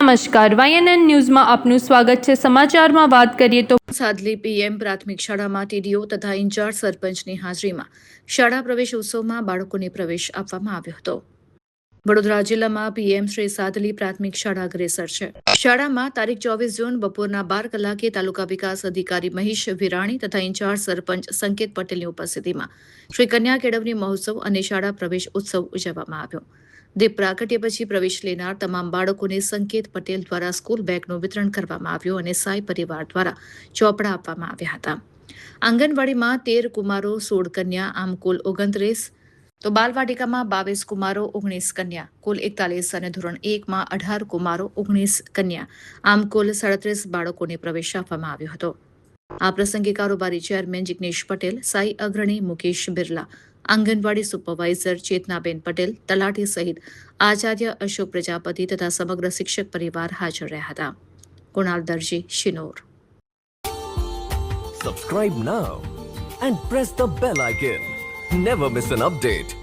નમસ્કાર, વાયએનએન ન્યૂઝમાં આપનું સ્વાગત છે। સમાચારમાં વાત કરીએ તો સાદલી પીએમ પ્રાથમિક શાળામાં ટીડીઓ તથા ઇન્ચાર્જ સરપંચની હાજરીમાં શાળા પ્રવેશ ઉત્સવમાં બાળકોને પ્રવેશ આપવામાં આવ્યો હતો। વડોદરા જિલ્લામાં પીએમ શ્રી સાદલી પ્રાથમિક શાળા અગ્રેસર છે। શાળામાં તારીખ 24 જૂન બપોરના 12 કલાકે તાલુકા વિકાસ અધિકારી મહેશ વિરાણી તથા ઇન્ચાર્જ સરપંચ સંકેત પટેલની ઉપસ્થિતિમાં શ્રી કન્યા કેળવણી મહોત્સવ અને શાળા પ્રવેશ ઉત્સવ ઉજવવામાં આવ્યો। દીપ પ્રાગટ્ય પછી પ્રવેશ લેનાર તમામ બાળકોને સંકેત પટેલ દ્વારા સ્કૂલ બેગનું વિતરણ કરવામાં આવ્યું અને સાઈ પરિવાર દ્વારા ચોપડા આપવામાં આવ્યા હતા। આંગણવાડીમાં 13 કુમારો 16 કન્યા આમ કુલ 29, તો બાલવાટિકામાં 22 કુમારો 19 કન્યા કુલ 41 અને ધોરણ 1માં 18 કુમારો 19 કન્યા આમ કુલ 37 બાળકોને પ્રવેશ આપવામાં આવ્યો હતો। આ પ્રસંગે કારોબારી ચેરમેન જિગ્નેશ પટેલ, સાઈ અગ્રણી મુકેશ બિરલા, આંગણવાડી સુપરવાઇઝર ચેતનાબેન પટેલ, તલાટી સહિત આચાર્ય અશોક પ્રજાપતિ તથા સમગ્ર શિક્ષક પરિવાર હાજર રહ્યા હતા। કુણાલ દરજી, Shinor. Subscribe now and press the bell icon. Never miss an update.